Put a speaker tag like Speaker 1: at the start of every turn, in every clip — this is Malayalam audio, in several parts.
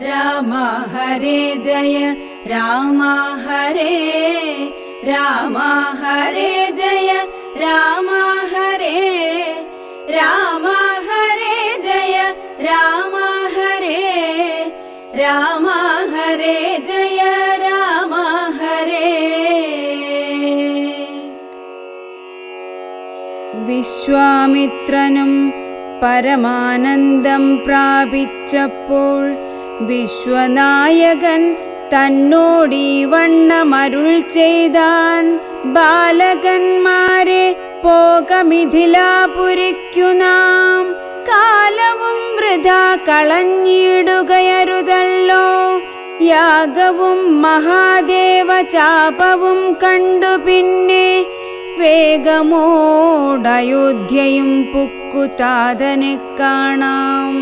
Speaker 1: രാമ ഹരേ ജയ രാമ ഹരേ രാമ ഹരേ ജയ രാമ ഹരേ രാമ ഹരേ ജയ രാമ ഹരേ രാമ ഹരേ ജയ രാമ ഹരേ. വിശ്വാമിത്രനും പരമാനന്ദം പ്രാപിച്ചപ്പോൾ വിശ്വനായകൻ തന്നോടീ വണ്ണമരുൾ ചെയ്താൻ. ബാലകന്മാരെ പോക മിഥിലാപുരിക്കു നാം, കാലവും വൃഥാ കളഞ്ഞിടുകയരുതല്ലോ. യാഗവും മഹാദേവ ചാപവും കണ്ടു പിന്നെ വേഗമോടയോധ്യയും പുക്കുതാതനെ കാണാം.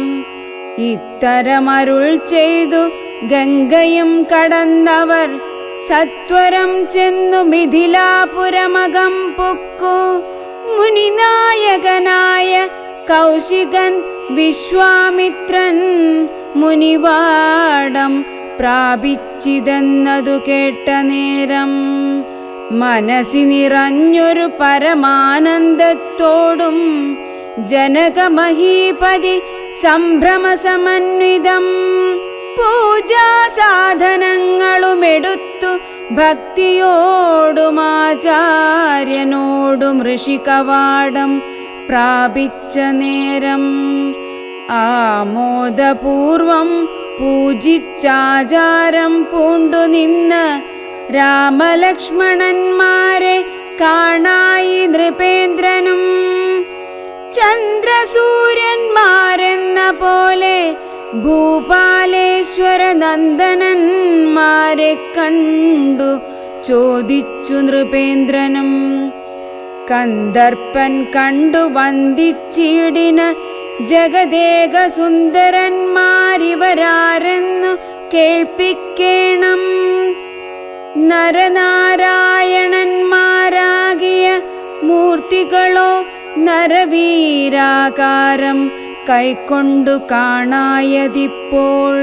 Speaker 1: ഇത്തരമരുൾ ചെയ്തു ഗംഗയും കടന്നവർ സത്വരം ചെന്നു മിഥിലാപുരമകം പുക്കു. മുനിനായകനായ കൗശികൻ വിശ്വാമിത്രൻ മുനിവാടം പ്രാപിച്ചിതെന്നതു കേട്ട നേരം മനസ്സി നിറഞ്ഞൊരു പരമാനന്ദത്തോടും ജനകമഹീപതി സംഭ്രമസമന്വിതം പൂജാ സാധനങ്ങളുമെടുത്തു ഭക്തിയോടും ആചാര്യനോടും ഋഷികവാടം പ്രാപിച്ച നേരം ആമോദപൂർവം പൂജിച്ചാചാരം പൂണ്ടു നിന്ന് രാമലക്ഷ്മണന്മാരെ കാണായി നൃപേന്ദ്രനും. ചന്ദ്രസൂര്യന്മാരെന്ന പോലെ ഭൂപാലേശ്വര നന്ദനന്മാരെ കണ്ടു ചോദിച്ചു നൃപേന്ദ്രനും. കന്ദർപ്പൻ കണ്ടു വന്ദിച്ചിടിന ജഗദേക സുന്ദരന്മാരിവരാരെന്നു കേൾപ്പിക്കേണം. നരനാരായണന്മാരാകിയ മൂർത്തികളോ നരവീരാകാരം കൈക്കൊണ്ടു കാണായതിപ്പോൾ.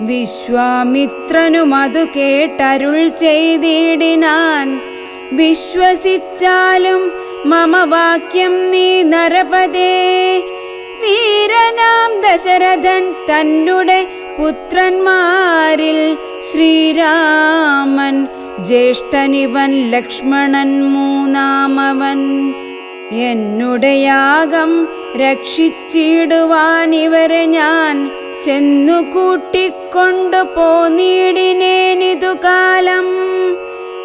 Speaker 1: വിശ്വാമിത്രനും അതു കേട്ടരുൾ ചെയ്തിടിനാൻ. വിശ്വസിച്ചാലും മമ വാക്യം നീ നരപതേ. വീരനാം ദശരഥൻ തന്നുടെ പുത്രന്മാരിൽ ശ്രീരാമൻ ജ്യേഷ്ഠനിവൻ, ലക്ഷ്മണൻ മൂന്നാമവൻ. എന്നുടെ യാഗം രക്ഷിച്ചിടുവാനിവരെ ഞാൻ ചെന്നു കൂട്ടിക്കൊണ്ടു പോന്നിടിനേനിതു കാലം.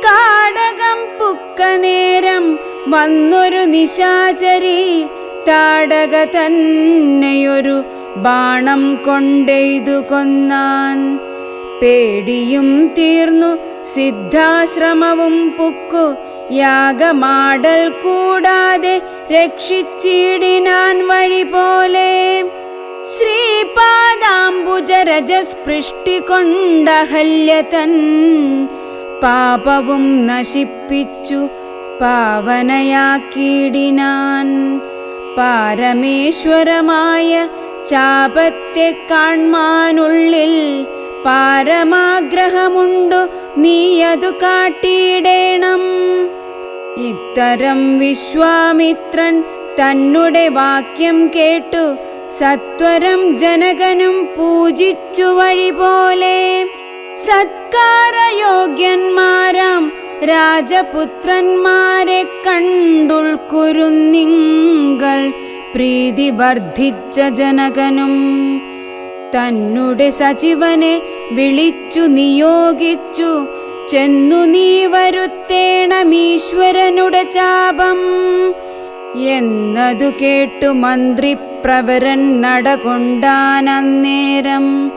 Speaker 1: കാടകം പുക്ക നേരം വന്നൊരു നിശാചരി താടക തന്നെയൊരു ബാണം കൊണ്ടെയ്തു കൊന്നാൻ. പേടിയും തീർന്നു സിദ്ധാശ്രമവും പുക്കു യാഗമാടൽ കൂടാതെ രക്ഷിച്ചിടിനാൻ വഴി പോലെ. ശ്രീപാദാംബുജരജസ്പൃഷ്ടി കൊണ്ടഹല്യതൻ പാപവും നശിപ്പിച്ചു പാവനയാക്കിയിടിനാൻ. പാരമേശ്വരമായ ചാപത്തെ കാൺമാനുള്ളിൽ പാരമാഗ്രഹമുണ്ടു, നീയതു കാട്ടിയിടേണം. ഇത്തരം വിശ്വാമിത്രൻ തന്നുടെ വാക്യം കേട്ടു സത്വരം ജനകനും പൂജിച്ചു വഴി പോലെ. സത്കാരയോഗ്യന്മാരാം രാജപുത്രന്മാരെ കണ്ടുൾക്കുരുന്നിങ്കൽ പ്രീതി വർദ്ധിച്ച ജനകനും തന്നുടെ സചിവനെ വിളിച്ചു നിയോഗിച്ചു. ചെന്നു നീ വരുത്തേണമീശ്വരനുടെ ചാപം എന്നതു കേട്ടു മന്ത്രിപ്രവരൻ നടകൊണ്ടാനന്നേരം.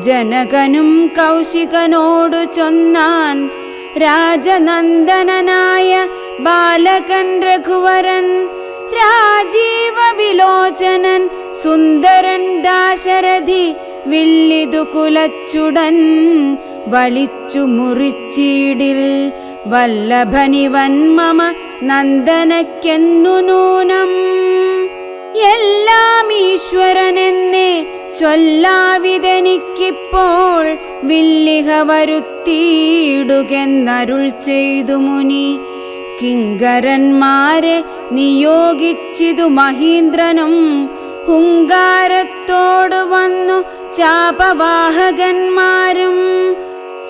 Speaker 1: ജനകനും കൗശികനോടു ചൊന്നാൻ. രാജനന്ദനനായ ബാലകൻ രഘുവരൻ, രാജീവ വിലോചനൻ സുന്ദരൻ ദാശരഥി, വില്ലിതു കുലച്ചുടൻ വലിച്ചു മുറിച്ചിടിൽ. വല്ലഭനിവൻ മമ നന്ദനക്കെന്നു നൂനം. എല്ലാം ഈശ്വരനെന്നേ ചൊല്ലാവിതെനിക്കിപ്പോൾ വില്ലിഹ വരുത്തിയിടുകെന്നരുൾ ചെയ്തു മുനി. കിങ്കരന്മാരെ നിയോഗിച്ചിതു മഹീന്ദ്രനും ഹുങ്കാരത്തോടു വന്നു ചാപവാഹകന്മാരും.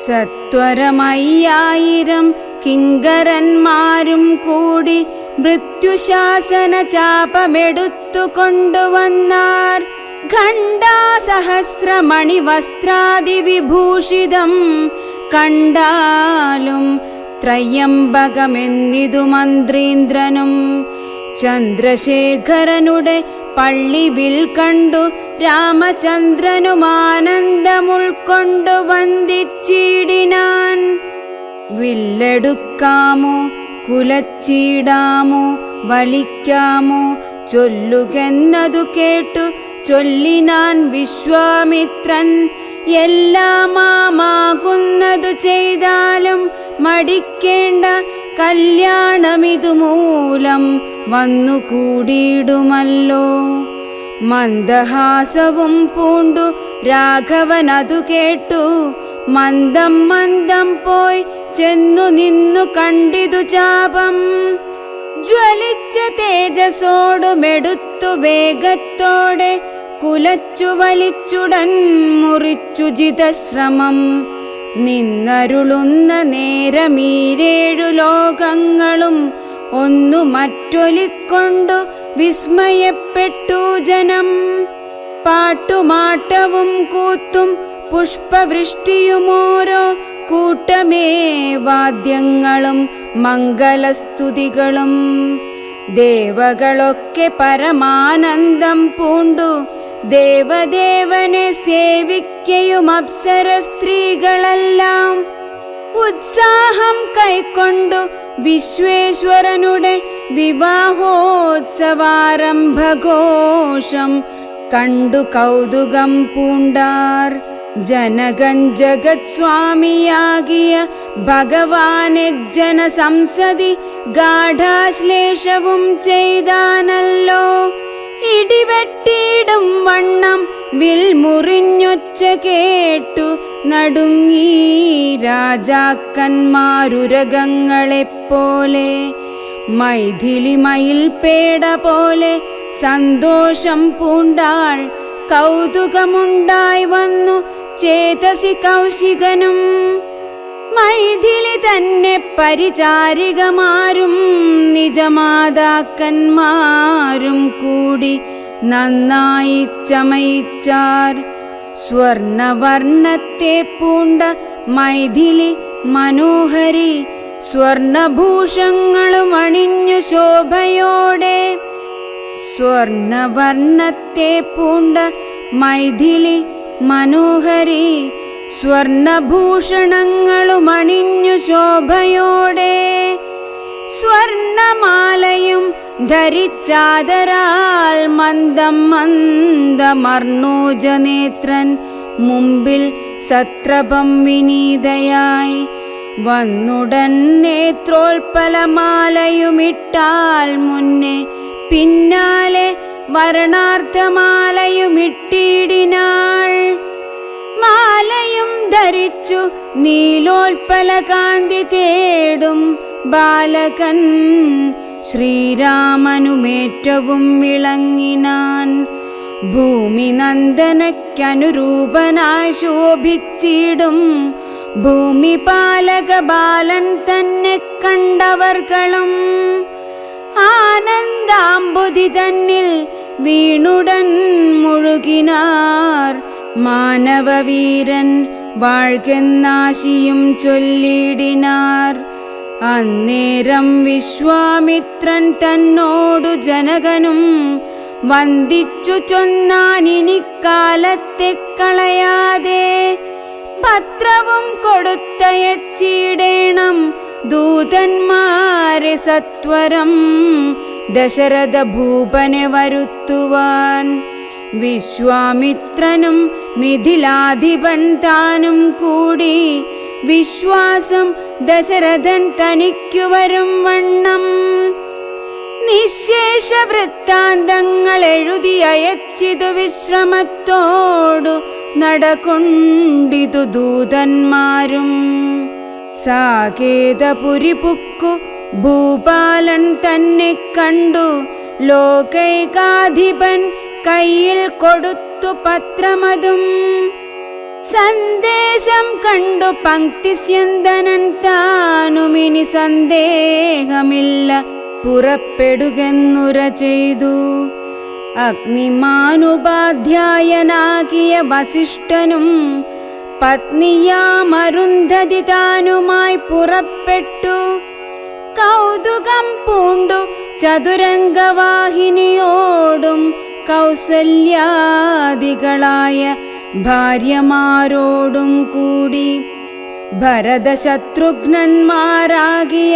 Speaker 1: സത്വരമയ്യായിരം കിങ്കരന്മാരും കൂടി മൃത്യുശാസന ചാപമെടുത്തു കൊണ്ടുവന്നാർ. ഖണ്ഡാസഹസ്രമണി വസ്ത്രാദിവിഭൂഷിതം കണ്ടാലും ത്രയംബകമെന്നിതു മന്ത്രീന്ദ്രനും. ചന്ദ്രശേഖരനുടെ പള്ളിവിൽ കണ്ടു രാമചന്ദ്രനും ആനന്ദമുൾക്കൊണ്ടു വന്ദിച്ചിടിനാൻ. വില്ലെടുക്കാമോ കുലച്ചിടാമോ വലിക്കാമോ ചൊല്ലുകെന്നതു കേട്ടു ചൊല്ലിനാൻ വിശ്വാമിത്രൻ. എല്ലാമാകുന്നതു ചെയ്താലും മടിക്കേണ്ട കല്യാണമിതു മൂലം വന്നു കൂടിയിടുമല്ലോ. മന്ദഹാസവും പൂണ്ടു രാഘവനതു കേട്ടു മന്ദം മന്ദം പോയി ചെന്നു നിന്നു കണ്ടിതു ചാപം. ജ്വലിച്ച തേജസ്സോടുമെടുത്തു വേഗത്തോടെ കുലച്ചു വലിച്ചുടൻ മുറിച്ചു ജിതശ്രമം. നിന്നരുളുന്ന നേരമീരേഴു ലോകങ്ങളും ഒന്നു മറ്റൊലിക്കൊണ്ടു വിസ്മയപ്പെട്ടു ജനം. പാട്ടുമാട്ടവും കൂത്തും പുഷ്പവൃഷ്ടിയുമോരോ കൂട്ടമേ വാദ്യങ്ങളും മംഗളസ്തുതികളും. ദേവകളൊക്കെ പരമാനന്ദം പൂണ്ടു ദേവദേവനെ സേവിക്കയും അപ്സര സ്ത്രീകളെല്ലാം ഉത്സാഹം കൈക്കൊണ്ടു വിശ്വേശ്വരനുടെ വിവാഹോത്സവാരംഭഘോഷം കണ്ടു കൗതുകം പൂണ്ടാർ. ജനകൻ ജഗത് സ്വാമിയാകിയ ഭഗവാനെ ജനസംസതി ഗാഢാശ്ലേഷവും ചെയ്താനല്ലോ. ഇടിവെട്ടിയിടും വണ്ണം വിൽമുറിഞ്ഞൊച്ച കേട്ടു നടുങ്ങി രാജാക്കന്മാരുരകങ്ങളെപ്പോലെ. മൈഥിലി മയിൽപേട പോലെ സന്തോഷം പൂണ്ടാൾ. കൗതുകമുണ്ടായി വന്നു ചേതസി കൗശികനും. മൈഥിലി തന്നെ പരിചാരികമാരും നിജമാതാക്കന്മാരും കൂടി നന്നായി ചമയിച്ചാർ. സ്വർണവർണ്ണത്തെ പൂണ്ട മൈഥിലി മനോഹരി സ്വർണഭൂഷങ്ങളും അണിഞ്ഞു ശോഭയോടെ. സ്വർണവർണ്ണത്തെ പൂണ്ട മൈഥിലി മനോഹരി സ്വർണഭൂഷണങ്ങളും അണിഞ്ഞു ശോഭയോടെ. സ്വർണമാലയും ധരിച്ചാദരാൽ മന്ദം മന്ദമർണോജനേത്രൻ മുമ്പിൽ സത്രപം വിനീതയായി വന്നുടൻ നേത്രോൽപലമാലയുമിട്ടാൽ മുന്നേ പിന്നാലെ വരണാർത്ഥമാലയുമിട്ടിടിനാൾ. മാലയും ധരിച്ചു നീലോൽപലകാന്തി തേടും ബാലകൻ ശ്രീരാമനുമേറ്റവും വിളങ്ങിനാൻ. ഭൂമി നന്ദനയ്ക്കനുരൂപനായി ശോഭിച്ചിടും ഭൂമിപാലക ബാലൻ തന്നെ കണ്ടവർകളും ആനന്ദാംബുധി തന്നിൽ വീണുടൻ മുഴുകിനാർ. മാനവവീരൻ വാഴ്കെന്നാശിയും ചൊല്ലിടിനാർ. അന്നേരം വിശ്വാമിത്രൻ തന്നോടു ജനകനും വന്ദിച്ചു ചൊന്നാനിനിക്കാലത്തെ കളയാതെ പത്രവും കൊടുത്തയച്ചിടേണം ദൂതന്മാരെ സത്വരം ദശരഥ ഭൂപനെ വരുത്തുവാൻ. വിശ്വാമിത്രനും മിഥിലാധിപൻ താനും കൂടി വിശ്വാസം ദശരഥൻ തനിക്കു വരും വണ്ണം നിശേഷ വൃത്താന്തങ്ങൾ എഴുതി അയച്ചിതു വിശ്രമത്തോടു നടകൊണ്ടിതു ദൂതന്മാരും. സാകേതപുരി പുക്കു ഭൂപാലൻ തന്നെ കണ്ടു ലോകൈകാധിപൻ കയ്യിൽ കൊടുത്തു പത്രമതും. സന്ദേശം കണ്ടു പങ്ക്തിസ്യന്തനൻ താനുമിനി സന്ദേഹമില്ല പുറപ്പെടുകെന്നുര ചെയ്തു. അഗ്നിമാനുപാധ്യായനാകിയ വസിഷ്ഠനും പത്നിയാമരുന്ധതി താനുമായി പുറപ്പെട്ടു. കൗതുകം പൂണ്ടു ചതുരംഗവാഹിനിയോടും കൗസല്യാദികളായ ഭാര്യമാരോടും കൂടി ഭരതശത്രുഘ്നന്മാരാകിയ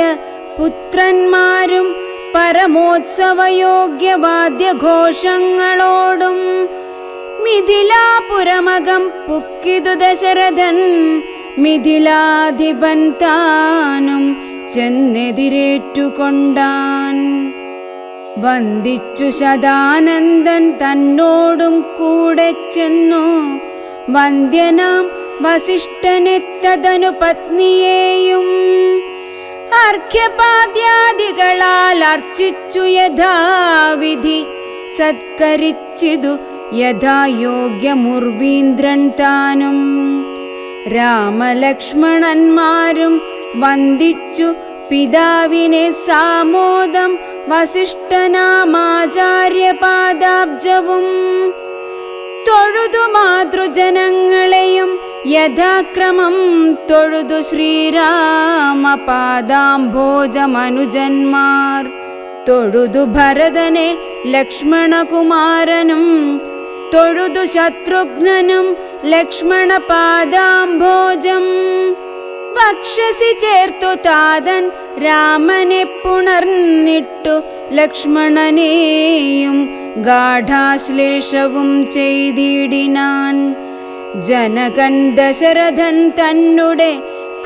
Speaker 1: പുത്രന്മാരും പരമോത്സവയോഗ്യവാദ്യഘോഷങ്ങളോടും മിഥിലാപുരമകം പുക്കിതു ദശരഥൻ. മിഥിലാധിപൻ താനും ചെന്നെതിരേറ്റുകൊണ്ടാൻ. വന്ദിച്ചു ശതാനന്ദൻ തന്നോടും കൂടെ ചെന്നു. വന്ദ്യനാം വസിഷ്ഠനെത്തതനു പത്നിയെയും അർഘ്യപാദ്യാദികളാൽ അർച്ചിച്ചു യഥാവിധി സത്കരിച്ചിതു യഥായോഗ്യമുർവീന്ദ്രൻ താനും. രാമലക്ഷ്മണന്മാരും വന്ദിച്ചു പിതാവിനെ സാമോദം വസിഷ്ഠനാമാചാര്യപാദാബ്ജവും. തൊഴുതു മാതൃജനങ്ങളെയും യഥാക്രമം തൊഴുതു ശ്രീരാമപാദാംഭോജമനുജന്മാർ. തൊഴുതു ഭരതനെ ലക്ഷ്മണകുമാരനും തൊഴുതു ശത്രുഘ്നനും ലക്ഷ്മണപാദാംഭോജം. വക്ഷസി ചേർത്തു താതൻ രാമനെ പുണർന്നിട്ടു ലക്ഷ്മണനെയും ഗാഢാശ്ലേഷവും ചെയ്തിടിനാൻ. ജനകൻ ദശരഥൻ തന്നെ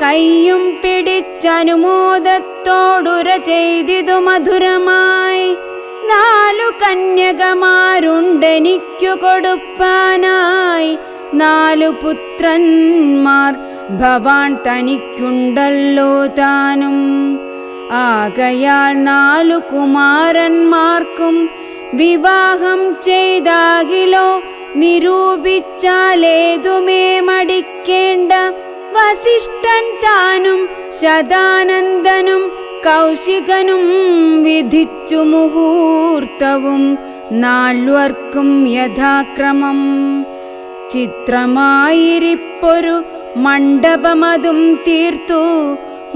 Speaker 1: കയ്യും പിടിച്ചനുമോദത്തോടുര ചെയ്തിതു മധുരമായി. 4 കന്യകമാരുണ്ടെനിക്കു കൊടുപ്പാനായി. 4 പുത്രന്മാർ ഭവാൻ തനിക്കുണ്ടല്ലോ താനും. ആകയാൽ 4 കുമാരന്മാർക്കും വിവാഹം ചെയ്താകിലോ നിരൂപിച്ചാലേതുമേ മടിക്കേണ്ട. വസിഷ്ഠൻ താനും ശതാനന്ദനും കൗശികനും വിധിച്ചു മുഹൂർത്തവും 4 യഥാക്രമം. ചിത്രമായിരിപ്പൊരു മണ്ഡപമതും തീർത്തു.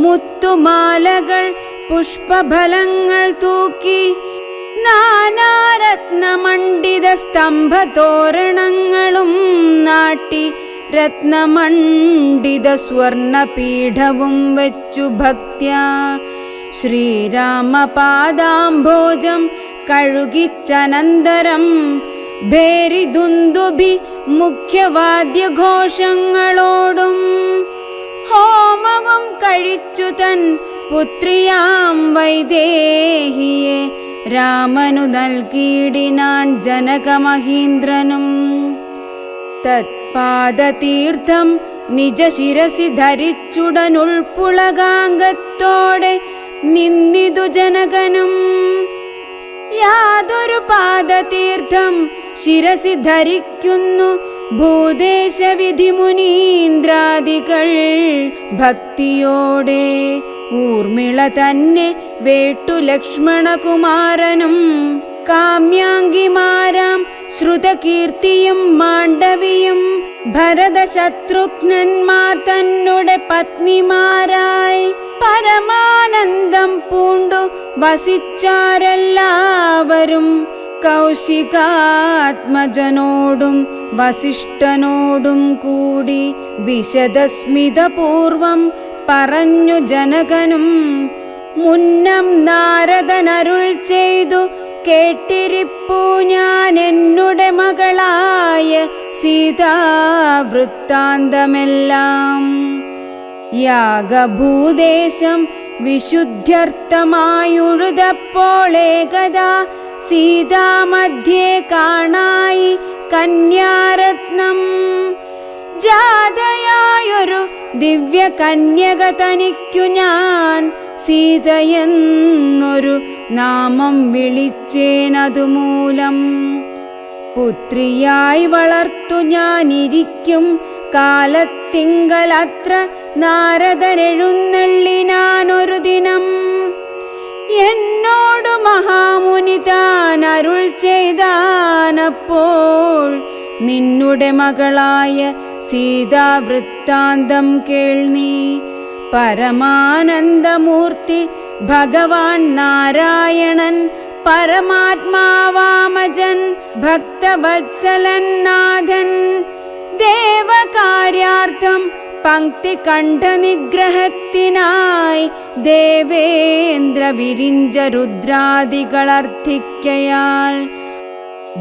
Speaker 1: മുത്തുമാലകൾ പുഷ്പഫലങ്ങൾ തൂക്കി. നാനാരത്നമണ്ഡിത സ്തംഭതോരണങ്ങളും നാട്ടി. രത്നമണ്ഡിത സ്വർണപീഠവും വെച്ചു ഭക്ത്യാ ശ്രീരാമപാദാംഭോജം കഴുകിച്ചനന്തരം ഭേരിദുന്ദുഭി മുഖ്യവാദ്യഘോഷങ്ങളോടും ഹോമവും കഴിച്ചു തൻ പുത്രിയാം വൈദേഹിയെ രാമനു നൽകിയിടിനാൻ ജനകമഹീന്ദ്രനും. തത്പാദതീർത്ഥം നിജശിരസി ധരിച്ചുടനുൾപ്പുളകാംഗത്തോടെ നിന്നിതു ജനകനും. യാതൊരു പാദതീർത്ഥം ശിരസി ധരിക്കുന്നു ഭൂദേശവിധി മുനീന്ദ്രാദികൾ ഭക്തിയോടെ. ഊർമിള തന്നെ വേട്ടു ലക്ഷ്മണകുമാരനും കാമ്യാംഗിമാരാം ശ്രുതകീർത്തിയും മാണ്ഡവിയും ഭരതശത്രുഘ്നന്മാർ തന്നെ പത്നിമാരായി പരമാനന്ദം പൂണ്ടു വസിച്ചാരെല്ലാവരും. കൗശികാത്മജനോടും വസിഷ്ഠനോടും കൂടി വിശദസ്മിതപൂർവം പറഞ്ഞു ജനകനും. മുന്നം നാരദനരുൾ ചെയ്തു കേട്ടിരിപ്പു ഞാൻ എന്നുടെ മകളായ സീതാവൃത്താന്തമെല്ലാം. യാഗഭൂദേശം വിശുദ്ധ്യർത്ഥമായുഴുതപ്പോളേകദാ സീതാമധ്യേ കാണായി കന്യാരത്നം. ജാതയായൊരു ദിവ്യ കന്യക തനിക്കു ഞാൻ സീതയെന്നൊരു നാമം വിളിച്ചേനതുമൂലം. പുത്രിയായി വളർത്തു ഞാനിരിക്കും കാലത്തിങ്കലത്ര നാരദനെഴുന്നള്ളിനാനൊരു ദിനം. എന്നോടു മഹാമുനി താൻ അരുൾ ചെയ്താനപ്പോൾ, നിന്നുടെ മകളായ സീതാവൃത്താന്തം കേൾനീ. പരമാനന്ദമൂർത്തി ഭഗവാൻ നാരായണൻ പരമാത്മാവാമജൻ ഭക്തവത്സലൻ നാഥൻ. ദേവകാര്യാർത്ഥം പങ്ക്തികണ്ഠനിഗ്രഹത്തിനായി ദേവേന്ദ്ര വിരിഞ്ച രുദ്രാദികളർത്ഥിക്കയാൽ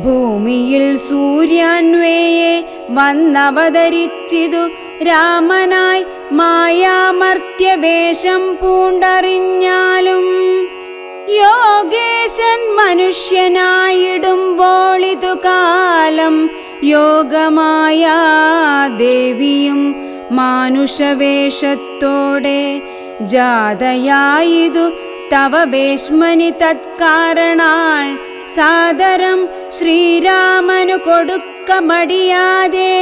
Speaker 1: ഭൂമിയിൽ സൂര്യാന്വേയെ വന്നവതരിച്ചിതു രാമനായി മായാമർത്യവേഷം പൂണ്ടറിഞ്ഞാലും. യോഗേശൻ മനുഷ്യനായിടുമ്പോളിതു കാലം യോഗമായ ദേവിയും മാനുഷവേഷത്തോടെ ജാതയായിതു തവ വേശ്മനി തത്കാരണാൽ സാദരം ശ്രീരാമനു കൊടുക്ക മടിയാതെ.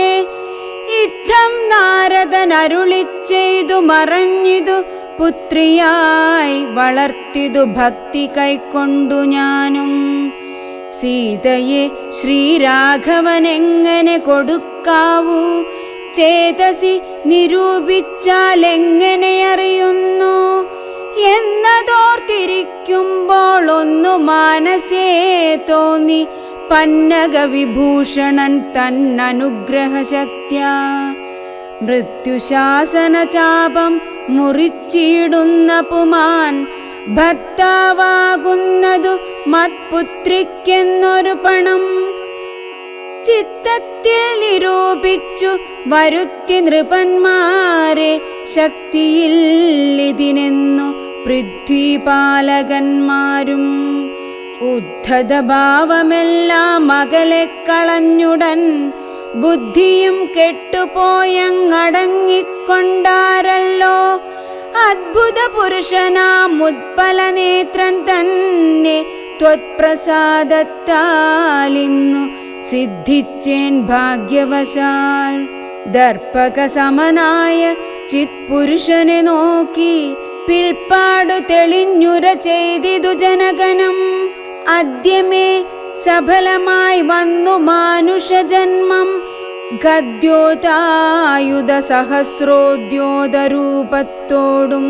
Speaker 1: ഇത്തം നാരദൻ അരുളിച്ചെയ്തു മറഞ്ഞിതു പുത്രിയായി വളർത്തിതു ഭക്തി കൈക്കൊണ്ടു ഞാനും. സീതയെ ശ്രീരാഘവനെങ്ങനെ കൊടുക്കാവൂ ചേതസി നിരൂപിച്ചാലെങ്ങനെ അറിയുന്നു എന്നതോർത്തിരിക്കുമ്പോൾ ഒന്നു മാനസേ തോന്നി പന്നഗവിഭൂഷണൻ തന്നനുഗ്രഹശക്ത്യാ. മൃത്യുശാസനചാപം മുറിച്ചിടുന്ന പുമാൻ ഭർത്താവാകുന്നതു മത്പുത്രിക്കെന്നൊരു പണം. ചിത്തത്തിൽ നിരൂപിച്ചു വരുത്തി നൃപന്മാരെ ശക്തിയില്ലിതിനെന്നു പൃഥ്വിപാലകന്മാരും. ഉദ്ധതഭാവമെല്ലാം അകലെ കളഞ്ഞുടൻ ബുദ്ധിയും കെട്ടുപോയങ്ങടങ്ങിക്കൊണ്ടാരല്ലോ അദ്ഭുത പുരുഷനാം ഉത്പലനേത്രൻ തന്നെ ത്വത്പ്രസാദത്താലിന്നു സിദ്ധിച്ചേൻ ഭാഗ്യവശാൽ. ദർപ്പക സമനായ ചിത്പുരുഷനെ നോക്കി പിൽപ്പാടു തെളിഞ്ഞുര ചെയ്തിതു ജനഗണം. അദ്യമേ സഫലമായി വന്നു മാനുഷജന്മം ഗദ്യോതായുധ സഹസ്രോദ്യോതരൂപത്തോടും.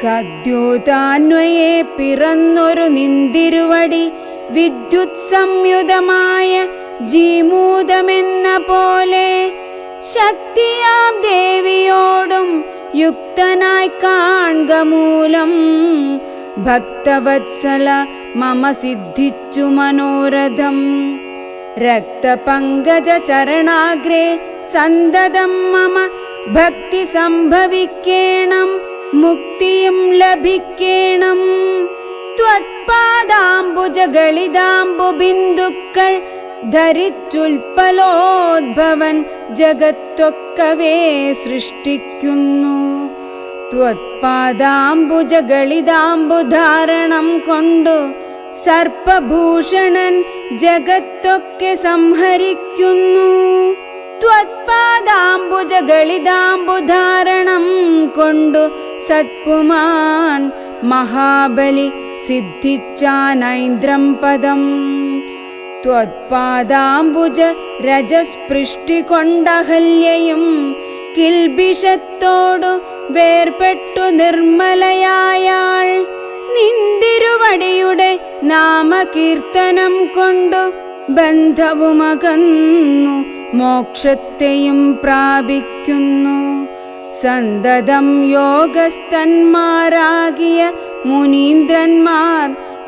Speaker 1: ഗദ്യോതാന്വയെ പിറന്നൊരു നിന്തിരുവടി വിദ്യുത് സംയുതമായ ജീമൂതമെന്ന പോലെ ശക്തിയാം ദേവിയോടും യുക്തനായി കാൺക മൂലം. ഭക്തവത്സല മമ സിദ്ധിച്ചു മനോരഥം. രക്തപങ്കജ ചരണാഗ്രേ സന്തതം മമ ഭക്തി സംഭവിക്കേണം മുക്തിയും ലഭിക്കേണം. ത്വത്പാദാംബുജഗളിതാംബുബിന്ദുക്കൾ ധരിച്ചുൽപ്പലോദ്ഭവൻ ജഗത്തൊക്കവേ സൃഷ്ടിക്കുന്നു. ത്വത്പാദാംബുജഗളിതാംബുധാരണം കൊണ്ടു സർപ്പഭൂഷണൻ ജഗത്തൊക്കെ സംഹരിക്കുന്നു. ത്വത്പാദാംബുജഗളിതാംബുധാരണം കൊണ്ടു സത്പുമാൻ മഹാബലി സിദ്ധിച്ചാനൈന്ദ്രം പദം. ത്വത്പാദാംബുജ രജസ്പൃഷ്ടി കൊണ്ടഹല്യയും കിൽബിഷത്തോടു വേർപെട്ടു നിർമ്മലയായാൾ. നിന്തിരുവടിയുടെ നാമകീർത്തനം കൊണ്ടു ബന്ധവുമകന്നു മോക്ഷത്തെയും പ്രാപിക്കുന്നു. സന്തതം യോഗസ്ഥന്മാരാകിയ മുനീന്ദ്രന്മാർ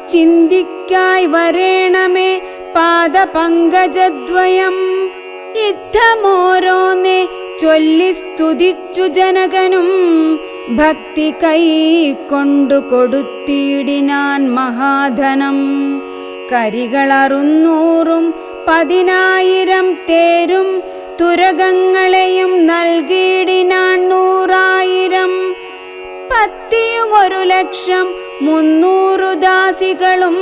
Speaker 1: ചിന്തിക്കായി വരേണമേ പാദപങ്കജദ്വയം. യുദ്ധമോരോന്നേ ചൊല്ലി സ്തുതിച്ചു ജനകനും ഭക്തി കൈക്കൊണ്ടു കൊടുത്തിടിനാൻ മഹാധനം. കരികളറുന്നൂറും 10,000 തേരും തുരകങ്ങളെയും നൽകിയിടിനാൻ 100,000. പത്തിയും 1,00,300 ദാസികളും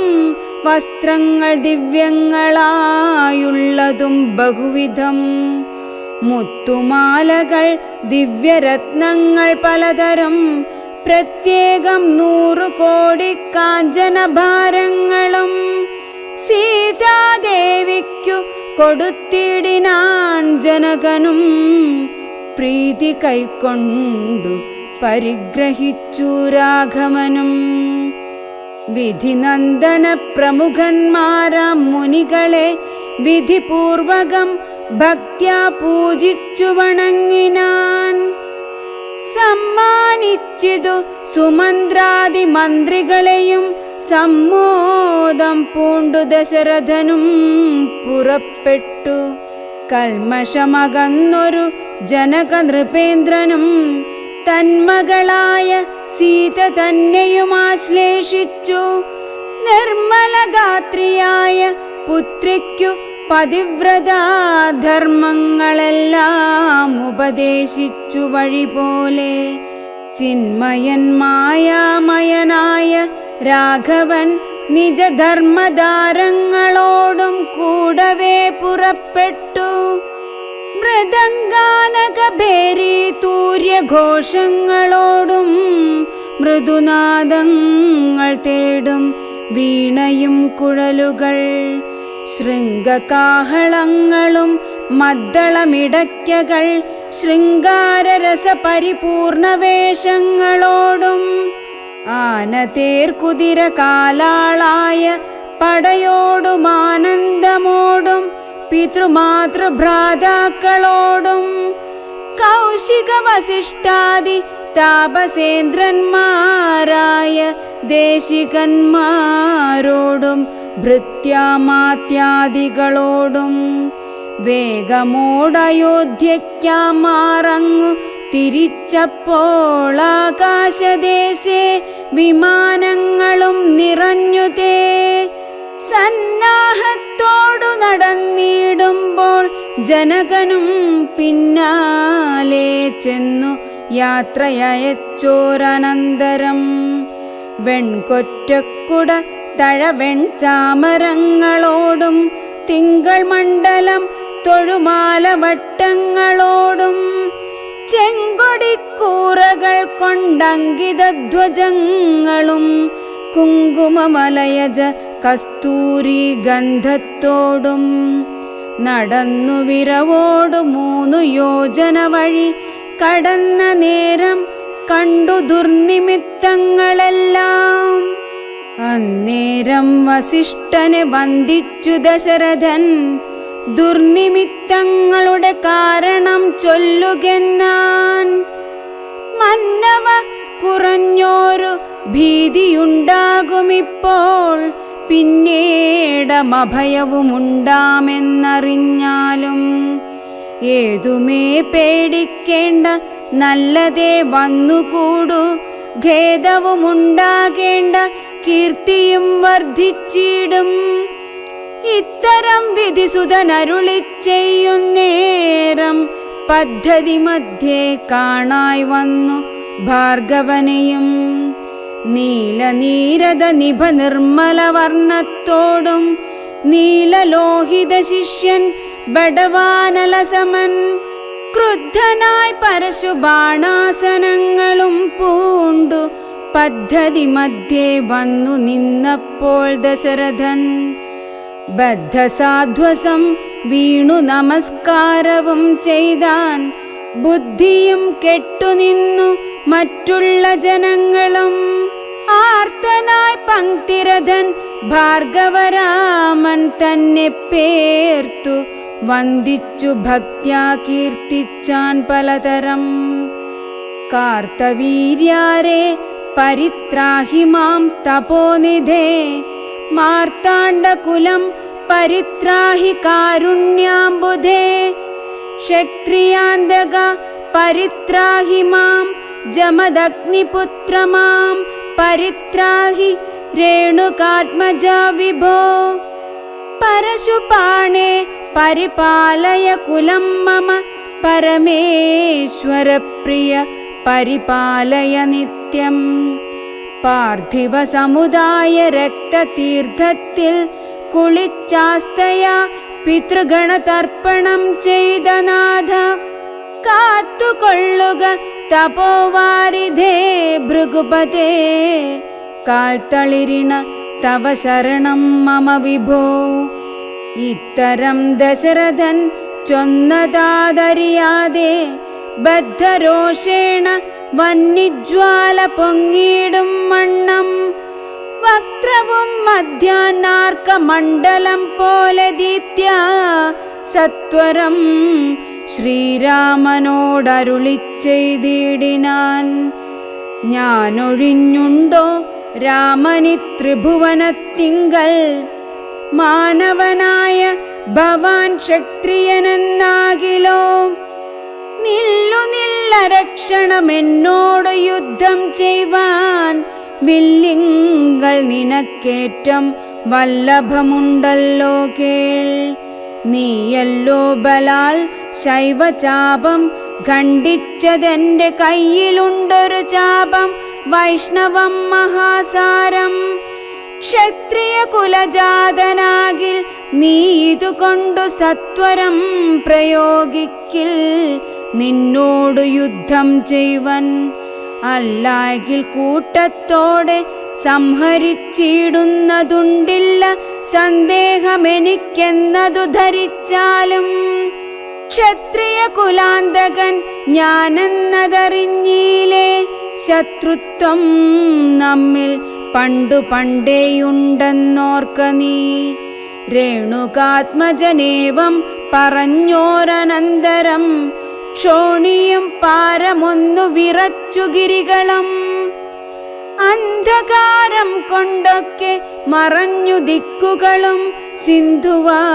Speaker 1: വസ്ത്രങ്ങൾ ദിവ്യങ്ങളായുള്ളതും ബഹുവിധം. മുത്തുമാലകൾ ദിവ്യരത്നങ്ങൾ പലതരം പ്രത്യേകം 100 കോടി കാഞ്ചനഭാരങ്ങളും സീതാദേവിക്കു കൊടുത്തിടിനാൻ ജനകനും. പ്രീതി കൈക്കൊണ്ടു പരിഗ്രഹിച്ചു രാഘവനും. വിധിനന്ദന പ്രമുഖന്മാരാം മുനികളെ വിധിപൂർവകം ഭക്ത്യാ പൂജിച്ചു വണങ്ങിനാൻ. സമ്മാനിച്ചിതു സുമന്ത്രാദി മന്ത്രികളെയും സമ്മോദം പൂണ്ടു ദശരഥനും പുറപ്പെട്ടു. കൽമഷമകന്നൊരു ജനക നൃപേന്ദ്രനും തന്മകളായ സീത തന്നെയും ആശ്ലേഷിച്ചു. നിർമ്മലഗാത്രിയായ പുത്രിക്കു പതിവ്രതാധർമ്മങ്ങളെല്ലാം ഉപദേശിച്ചു വഴി പോലെ. ചിന്മയൻ മായാമയനായ രാഘവൻ നിജധർമ്മധാരങ്ങളോടും കൂടവേ പുറപ്പെട്ടു. മൃദംഗാനകഭേരി തൂര്യഘോഷങ്ങളോടും മൃദുനാദങ്ങൾ തേടും വീണയും കുഴലുകൾ ശൃംഗകാഹളങ്ങളും മദ്ദളമിടയ്ക്കകൾ ശൃംഗാരരസ പരിപൂർണവേഷങ്ങളോടും ആനതേർ കുതിര കാലാളായ പടയോടും ആനന്ദമോടും പിതൃമാതൃഭ്രാതാക്കളോടും കൗശിക വസിഷ്ഠാദി താപസേന്ദ്രന്മാരായ ദേശികന്മാരോടും ഭൃത്യാമാത്യാദികളോടും വേഗമോടയോധ്യയ്ക്കാമാറങ്ങു തിരിച്ചപ്പോൾ ആകാശദേശേ വിമാനങ്ങളും നിറഞ്ഞുതേ. സന്നാഹത്തോടു നടന്നിടുമ്പോൾ ജനകനും പിന്നാലെ ചെന്നു യാത്രയച്ചോരനന്തരം. വെൺകൊറ്റക്കുട തഴവെൺചാമരങ്ങളോടും തിങ്കൾ മണ്ഡലം തൊഴുമാലവട്ടങ്ങളോടും ചെങ്കൊടിക്കൂറകൾ കൊണ്ടങ്കിതധ്വജങ്ങളും കുങ്കുമമലയജ കസ്തൂരി ഗന്ധത്തോടും നടന്നു വിരവോടു 3 യോജന വഴി കടന്ന നേരം കണ്ടു ദുർനിമിത്തങ്ങളെല്ലാം. അന്നേരം വസിഷ്ഠനെ വന്ദിച്ചു ദശരഥൻ. ദുർനിമിത്തങ്ങളുടെ കാരണം ചൊല്ലുകെന്നാൻ. മന്നവ കുറഞ്ഞോരു ഭീതിയുണ്ടാകുമിപ്പോൾ പിന്നീടമഭയവുമുണ്ടാമെന്നറിഞ്ഞാലും ഏതുമേ പേടിക്കേണ്ട നല്ലതേ വന്നുകൂടു. ഖേദവുമുണ്ടാകേണ്ട കീർത്തിയും വർദ്ധിച്ചിടും. ഇത്തരം വിധിസുതനരുളിച്ചെയ്യുന്നേരം പദ്ധതി മധ്യേ കാണായി വന്നു ഭാർഗവനെയും. നീലനീരത നിഭ നിർമ്മല വർണ്ണത്തോടും നീലലോഹിത ശിഷ്യൻ ബടവാനലസമൻ ക്രുദ്ധനായി പരശുബാണാസനങ്ങളും പൂണ്ടു പദ്ധതി മധ്യേ വന്നു നിന്നപ്പോൾ ദശരഥൻ ബദ്ധസാധ്വസം വീണു നമസ്കാരവും ചെയ്താൻ. ബുദ്ധിയും കെട്ടുനിന്നു മറ്റുള്ള ജനങ്ങളും. ആർത്തനായി പങ്ക്തിരഥൻ ഭാർഗവരാമൻ തന്നെ പേർത്തു വന്ദിച്ചു ഭക്ത്യാ കീർത്തിച്ചാൻ പലതരം. കാർത്തവീര്യാരേ പരിത്രാഹി മാം തപോനിധേ മാർത്താണ്ഡകുലം പരിത്രാഹി കാരുണ്യാംബുധേ ക്ഷത്രിയാന്തക പരിത്രാഹി മാം ജമദഗ്നിപുത്ര മാം പരിത്രാഹി രേണുകാത്മജ വിഭോ പരശുപാണേ പരിപാലയ കുലം മമ പരമേശ്വര പ്രിയ പരിപാലയ നിത്യം പാർത്ഥിവ സമുദായ രക്തതീർത്ഥത്തിൽ കുളിച്ചാസ്തയ പിതൃഗണതർപ്പണം ചെയ്ത നാഥ കാത്തുകൊള്ളുക തപോവാരിധേ ഭൃഗുപതേ കാൽത്തളിരിണ തവ ശരണം മമ വിഭോ ഇത്തരം ദശരഥൻ ചൊന്നതാതറിയാതെ ബദ്ധരോഷേണ വന്യജ്വാല പൊങ്ങിയിടും വണ്ണം വക്രവും മധ്യാഹ്നാർക്ക മണ്ഡലം പോലെ ദീപ്യ സത്വരം ശ്രീരാമനോടരുളി ചെയ്തിടിനാൻ ഞാനൊഴിഞ്ഞുണ്ടോ രാമനി ത്രിഭുവനത്തിങ്കൽ മാനവനായ ഭവാൻ ക്ഷത്രിയനെന്നാകിലോ നില്ലു നില്ലരക്ഷണമെന്നോട് യുദ്ധം ചെയ്വാൻ വില്ലിങ്ങൾ നിനക്കേറ്റം വല്ലഭമുണ്ടല്ലോ കേൾ നീയല്ലോ ബലാൽ ശൈവചാപം ഖണ്ഡിച്ചതെന്റെ കയ്യിലുണ്ടൊരു ചാപം വൈഷ്ണവം മഹാസാരം ക്ഷത്രിയ കുലജാതനാകിൽ നീ ഇതുകൊണ്ടു സത്വരം പ്രയോഗിക്കിൽ നിന്നോടു യുദ്ധം ചെയ്വൻ അല്ലായെങ്കിൽ കൂട്ടത്തോടെ സംഹരിച്ചിടുന്നതുണ്ടില്ല സന്ദേഹമെനിക്കെന്നതു ധരിച്ചാലും ക്ഷത്രിയ കുലാന്തകൻ ഞാനെന്നതറിഞ്ഞീലേ ശത്രുത്വം നമ്മിൽ പണ്ടു പണ്ടേയുണ്ടെന്നോർക്ക നീ രേണുകാത്മജനേവം പറഞ്ഞോരനന്തരം ക്ഷോണിയും പാരമൊന്നു വിറച്ചു ഗിരികളും അന്ധകാരം കൊണ്ടൊക്കെ മറഞ്ഞു ദിക്കുകളും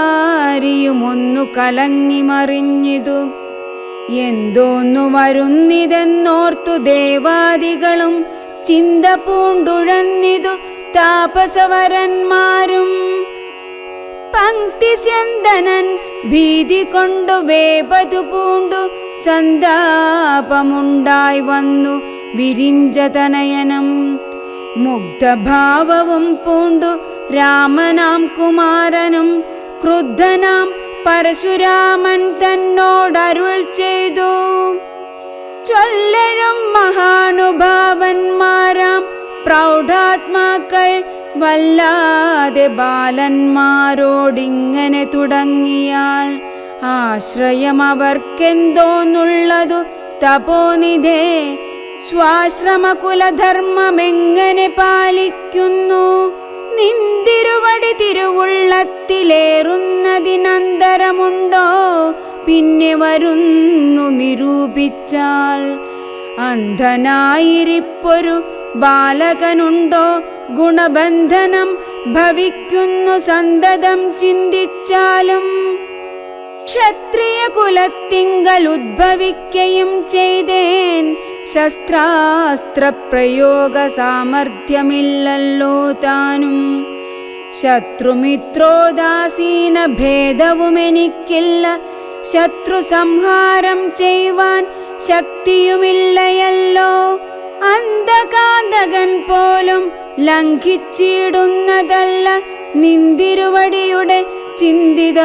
Speaker 1: സിന്ധുവാരിയുമൊന്നു കലങ്ങി മറിഞ്ഞിതു എന്തോന്നു വരുന്നിതെന്നോർത്തു ദേവാദികളും ചിന്ത പൂണ്ടുഴന്നിതു താപസവരന്മാരും പങ്ക്തിസ്യന്തനൻ ഭീതി കൊണ്ടു വേപതു പൂണ്ടു സന്താപമുണ്ടായി വന്നു വിരിഞ്ചതനയനം മുഗ്ധഭാവവും പൂണ്ടു രാമനാം കുമാരനും ക്രുദ്ധനാം പരശുരാമൻ തന്നോടരുൾ ചെയ്തു ചൊല്ലഴും മഹാനുഭാവന്മാരാം പ്രൗഢാത്മാക്കൾ വല്ലാതെ ബാലന്മാരോടിങ്ങനെ തുടങ്ങിയാൽ ആശ്രയം അവർക്കെന്തോന്നുള്ളതു തപോനിധേ സ്വാശ്രമകുലധർമ്മമെങ്ങനെ പാലിക്കുന്നു നിന്തിരുവടി തിരുവുള്ളത്തിലേറുന്നതിനന്തരമുണ്ടോ പിന്നെ വരുന്നു നിരൂപിച്ചാൽ അന്ധനായിരിപ്പൊരു ബാലകനുണ്ടോ ഗുണബന്ധനം ഭവിക്കുന്നു സന്തതം ചിന്തിച്ചാലും ക്ഷത്രിയ കുലത്തിങ്കൽ ഉദ്ഭവിക്കയും ചെയ്തേൻ ശസ്ത്രാസ്ത്ര പ്രയോഗ സാമർഥ്യമില്ലല്ലോ താനും ശത്രുമിത്രോദാസീന ഭേദവുമെനിക്കില്ല ശത്രു സംഹാരം ചെയ്യുവാൻ ശക്തിയുമില്ലയല്ലോ അന്ധകാന്തകൻ പോലും ലംഘിച്ചിടുന്നതല്ല നിന്തിരുവടിയുടെ ചിന്തിതമതുമൂലം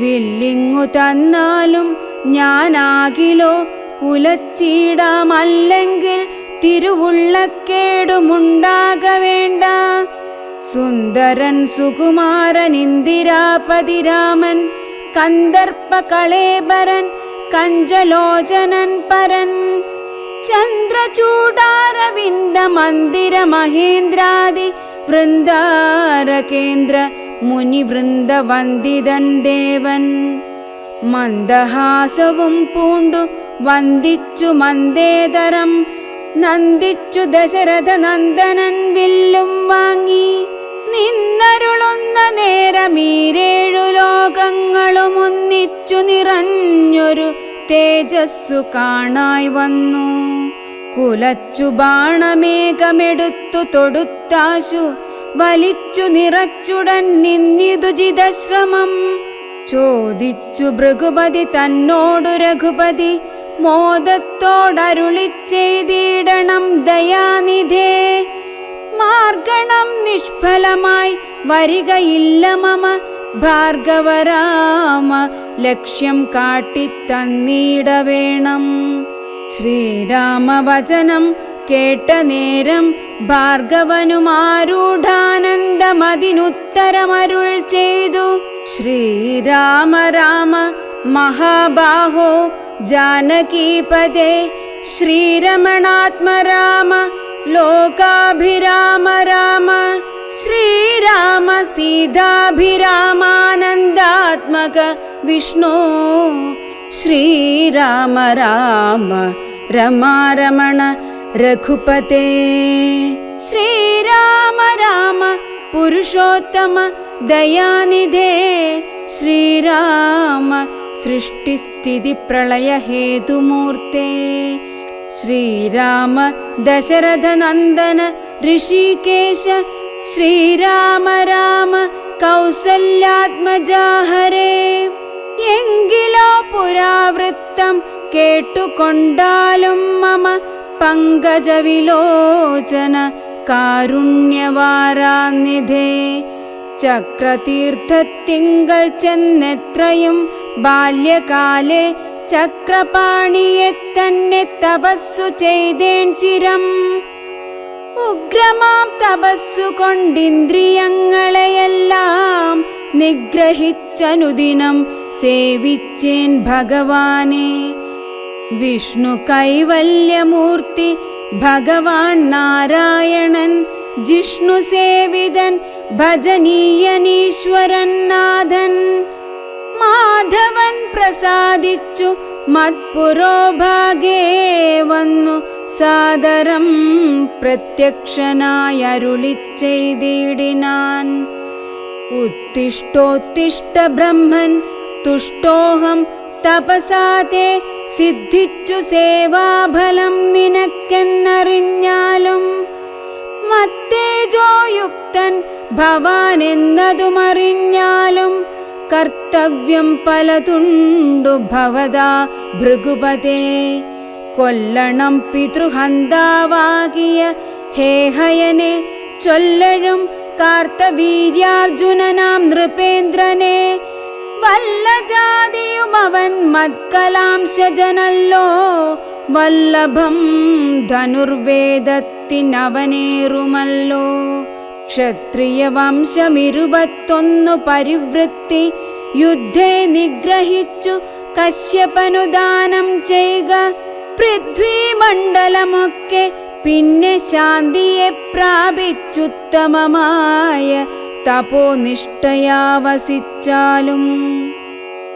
Speaker 1: വില്ലിങ്ങു തന്നാലും ഞാനാകിലോ കുലച്ചീടാമല്ലെങ്കിൽ തിരുവുള്ളക്കേടുമുണ്ടാകവേണ്ട സുന്ദരൻ സുകുമാരൻ ഇന്ദിരാപതി രാമൻ കന്ദർപ്പ കളേബരൻ കഞ്ചലോചനൻ പരൻ ചന്ദ്രചൂടാരവിന്ദ മന്ദിര മഹേന്ദ്രാദി വൃന്ദാരകേന്ദ്ര മുനിവൃന്ദ വന്ദിതൻ ദേവൻ മന്ദഹാസവും പൂണ്ടു വന്ദിച്ചു മന്ദേതരം നന്ദിച്ചു ദശരഥ നന്ദനൻ വില്ലും വാങ്ങി നിന്നരുളുന്ന നേരമീരേഴു ലോകങ്ങളും ഒന്നിച്ചു നിറഞ്ഞൊരു തേജസ്സു കാണായി വന്നു. കുലച്ചു ബാണമേഘമെടുത്തു തൊടുത്താശു വലിച്ചു നിറച്ചുടൻ നിന്നിതു ജിതശ്രമം. ചോദിച്ചു ഭൃഗുപതി തന്നോടു രഘുപതി, മോദത്തോടരുളിച്ചെയ്തിടണം ദയാനിധേ. മാർഗണം നിഷ്ഫലമായി വരികയില്ല മമ ഭാർഗവരാമ, ലക്ഷ്യം കാട്ടിത്തന്നീടവേണം. ശ്രീരാമവചനം കേട്ട നേരം ഭാർഗവനുമാരൂഢാനന്ദമതിനുത്തരമരുൾ ചെയ്തു. ശ്രീരാമ രാമ മഹാബാഹോ ജാനകീപദേ, ശ്രീരമണാത്മരാമ ലോകാഭിരാമ രാമ. ശ്രീരാമ സീതാഭിരാമാനന്ദാത്മക വിഷ്ണു, ശ്രീരാമ രാമ രമാരമണ രഘുപതേ. ശ്രീരാമ രാമ പുരുഷോത്തമ ദയാനിധേ, ശ്രീരാമ സൃഷ്ടിസ്ഥിതി പ്രളയ ഹേതുമൂർത്തേ. ശ്രീരാമ ദശരഥ നന്ദന ഋഷികേശ, ശ്രീരാമ രാമ കൗസല്യാത്മജാ ഹരേ. എങ്കിലോ പുരാവൃത്തം കേട്ടുകൊണ്ടാലും മമ പങ്കജവിലോചന കാരുണ്യവാരാനിധേ. ചക്രതീർത്ഥത്തിങ്കൽ ചെന്നെത്രയും ബാല്യകാലേ ചക്രപാണിയെ തന്നെ തപസ്സു ചെയ്തേൻ ചിരം. ഉഗ്രമാം തപസ്സു കൊണ്ടിന്ദ്രിയങ്ങളെയെല്ലാം നിഗ്രഹിച്ചനുദിനം സേവിച്ചേൻ ഭഗവാനെ. വിഷ്ണു കൈവല്യമൂർത്തി ഭഗവാൻ നാരായണൻ, ജിഷ്ണു സേവിതൻ ഭജനീയനീശ്വരൻ നാഥൻ. മാധവൻ പ്രസാദിച്ചു മത്പുരോഭാഗേ വന്നു സാദരം പ്രത്യക്ഷനായരുളിച്ചെയ്തിടിനാൻ. ഉത്തിഷ്ഠോത്തിഷ്ഠ ബ്രഹ്മൻ തുഷ്ടോഹം തപസാതെ, സിദ്ധിച്ചു സേവാഫലം നിനക്കെന്നറിഞ്ഞാലും. മത്തേജോയുക്തൻ ഭവാൻ എന്നതുമറിഞ്ഞാലും, കർത്തവ്യം പലതുണ്ടു ഭവതാ ഭൃഗുപതേ. കൊല്ലണം പിതൃഹന്താവാകിയ ഹേഹയനെ, ചൊല്ലഴും കാർത്തവീര്യാർജുനനാം നൃപേന്ദ്രനെ. വല്ല ജാതിയുമവൻ മത്കലാംശജനല്ലോ, വല്ലഭം ധനുർവേദത്തിനവനേറുമല്ലോ. ക്ഷത്രിയ വംശം 21 പരിവൃത്തി, യുദ്ധേ നിഗ്രഹിച്ചു കശ്യപനു ദാനം ചെയ്യുക. പൃഥ്വീമണ്ഡലമൊക്കെ പിന്നെ ശാന്തിയെ പ്രാപിച്ചുത്തമമായ തപോനിഷ്ഠയാ വസിച്ചാലും.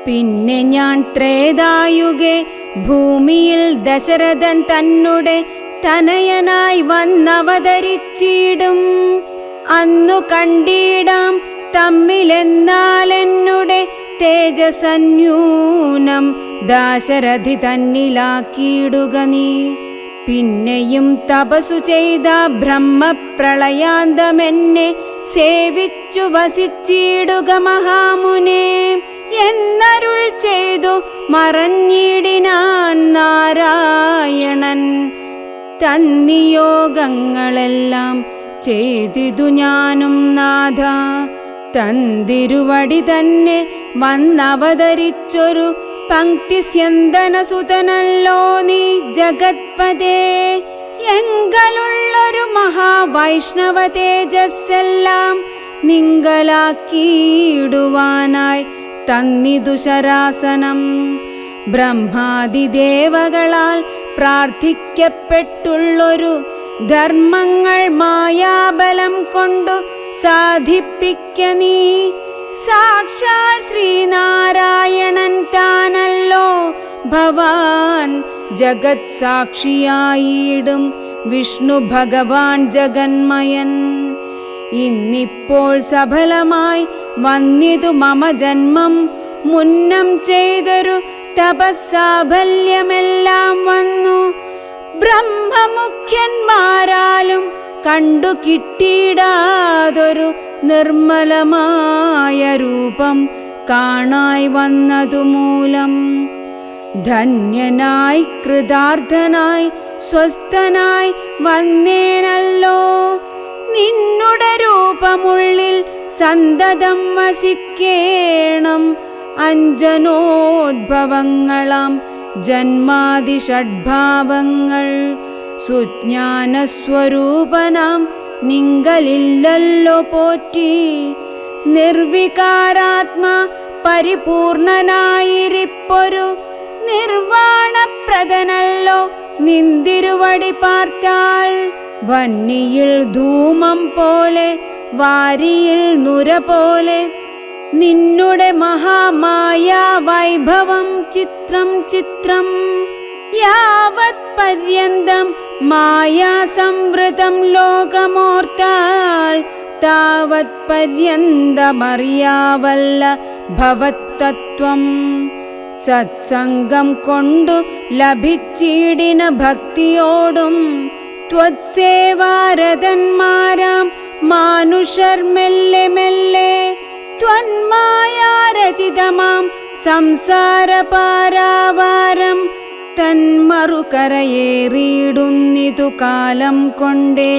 Speaker 1: പിന്നെ ഞാൻ ത്രേതായുഗേ ഭൂമിയിൽ ദശരഥൻ തന്നെ തനയനായി വന്നവതരിച്ചിടും. അന്നു കണ്ടിടാം തമ്മിലെന്നാലെന്നുടെ തേജസന്യൂനം ദാശരഥി തന്നിലാക്കിയിടുക നീ. പിന്നെയും തപസു ചെയ്ത ബ്രഹ്മപ്രളയാന്തമെന്നെ സേവിച്ചു വസിച്ചിടുക മഹാമുനെ എന്നരുൾ ചെയ്തു മറഞ്ഞിടിനാൻ നാരായണൻ. തന്നിയോഗങ്ങളെല്ലാം ചെയ്തിതു ഞാനും നാഥ. തന്തിരുവടി തന്നെ വന്നവതരിച്ചൊരു പങ്ക്തിസ്യന്തനസുതനല്ലോ നീ ജഗത്പദേ. എങ്കലുള്ളൊരു മഹാവൈഷ്ണവ തേജസ്സെല്ലാം നിങ്കലാക്കിയിടുവാനായി തന്നിതു ശരാസനം. ബ്രഹ്മാദിദേവകളാൽ പ്രാർത്ഥിക്കപ്പെട്ടുള്ളൊരു ധർമ്മങ്ങൾ മായാബലം കൊണ്ടു സാധിപ്പിക്ക നീ. സാക്ഷാൽ ശ്രീനാരായണൻ താനല്ലോ ഭവാൻ. ജഗത് സാക്ഷിയായിടും വിഷ്ണു ഭഗവാൻ ജഗന്മയൻ. ഇന്നിപ്പോൾ സഫലമായി വന്നിതു മമ ജന്മം. മുന്നം ചെയ്തൊരു തപസ്സാഫല്യമെല്ലാം വന്നു. ബ്രഹ്മമുഖ്യന്മാരാലും കണ്ടു കിട്ടിയിടാതൊരു നിർമ്മലമായ രൂപം കാണായി വന്നതു മൂലം ധന്യനായി കൃതാർത്ഥനായി സ്വസ്ഥനായി വന്നേനല്ലോ. നിന്നുടെ രൂപമുള്ളിൽ സന്തതം വസിക്കേണം. അഞ്ജനോദ്ഭവങ്ങളാം ജന്മാദിഷഡ്ഭാവങ്ങൾ സുജ്ഞാനസ്വരൂപനാം നിങ്കലില്ലല്ലോ പോറ്റി. നിർവികാരാത്മാ പരിപൂർണനായിരിപ്പൊരു നിർവാണപ്രദനല്ലോ നിന്തിരുവടി പാർത്താൽ. വന്നിയിൽ ധൂമം പോലെ വാരിയിൽ നുര പോലെ നിന്നുടെ മഹാമായ വൈഭവം ചിത്രം ചിത്രം. യാവത് പര്യന്തം മായാസംവൃതം ലോകമോർത്താൽ താവത് പര്യന്തമറിയാവല്ല ഭവത്തത്വം. സത്സംഗം കൊണ്ടു ലഭിച്ചിടിന ഭക്തിയോടും ത്വത്സേവാരതന്മാരാം മാനുഷർ മെല്ലെ മെല്ലെ ത്വന്മായാരചിതമാം സംസാരപാരാവാരം തന്മറുകരയേറിയിടുന്നിതു കാലം കൊണ്ടേ.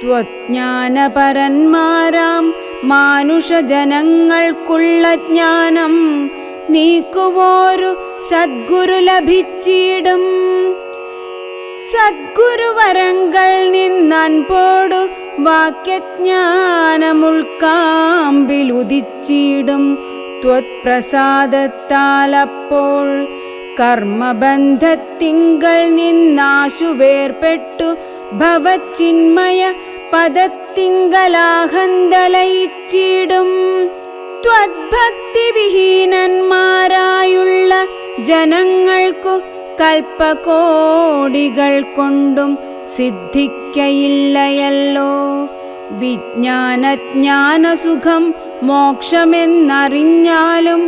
Speaker 1: ത്വജ്ഞാനപരന്മാരാം മാനുഷജനങ്ങൾക്കുള്ള ജ്ഞാനം നീക്കുവോരു സദ്ഗുരു ലഭിച്ചിടും. സദ്ഗുരുവരങ്ങൾ നിന്നൻപോടു വാക്യജ്ഞാനമുൾക്കാമ്പിലുദിച്ചിടും ത്വത്പ്രസാദത്താലപ്പോൾ. കർമ്മബന്ധത്തിങ്കൽ നിന്നാശു വേർപെട്ടു ഭവച്ചിന്മയ പദത്തിങ്കലാഹന്തലയിച്ചിടും. ത്വദ്ഭക്തി വിഹീനന്മാരായുള്ള ജനങ്ങൾക്കു കൽപ്പകോടികൾ കൊണ്ടും സിദ്ധിക്കയില്ലയല്ലോ. വിജ്ഞാനജ്ഞാനസുഖം മോക്ഷമെന്നറിഞ്ഞാലും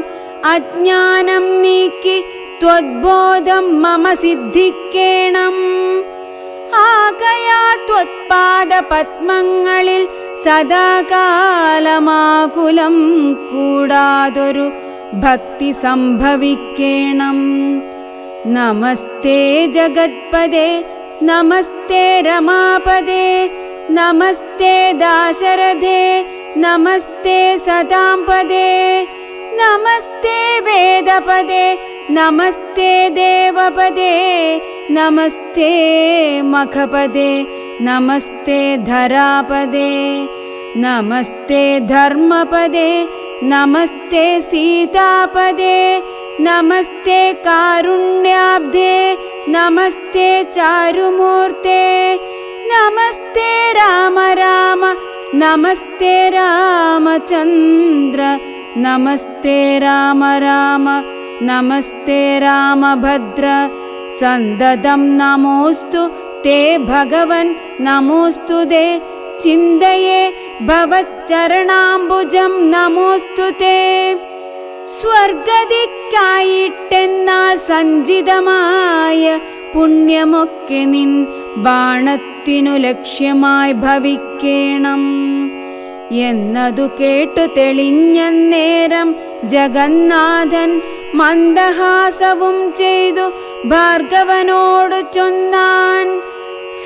Speaker 1: അജ്ഞാനം നീക്കി ത്വദ്ബോധം മമ സിദ്ധിക്കേണം. ആകയാ ത്വത്പാദപത്മങ്ങളിൽ സദാകാലമാകുലം കൂടാതൊരു ഭക്തി സംഭവിക്കേണം. നമസ്തേ ജഗത്പദേ നമസ്തേ രമാപദേ നമസ്തേ ദാശരഥേ നമസ്തേ സദാംപദേ നമസ്തേ വേദപദേ നമസ്തേ ദേവപദേ നമസ്തേ മഖപദേ നമസ്തേ ധരാപദേ നമസ്തേ ധർമ്മപദേ നമസ്തേ സീതാപദേ നമസ്തേ കാരുണ്യാബ്ധേ നമസ്തേ ചാരുമൂർത്തേ നമസ്തേ രാമ രാമ നമസ്തേ രാമചന്ദ്ര നമസ്തേ രാമ രാമ നമസ്തേ രാമഭദ്ര. സന്തതം നമോസ്തു തേ ഭഗവൻ നമോസ്തു തേ. ചിന്തയേ ഭവച്ചരണാംബുജം നമോസ്തു തേ. സ്വർഗതിക്കായിട്ടെന്നാൽ സഞ്ചിതമായ പുണ്യമൊക്കെ നിൻ ബാണത്തിനു ലക്ഷ്യമായി ഭവിക്കേണം എന്നതു കേട്ടു തെളിഞ്ഞന്നേരം ജഗന്നാഥൻ മന്ദഹാസവും ചെയ്തു ഭാർഗവനോടു ചൊന്നാൻ.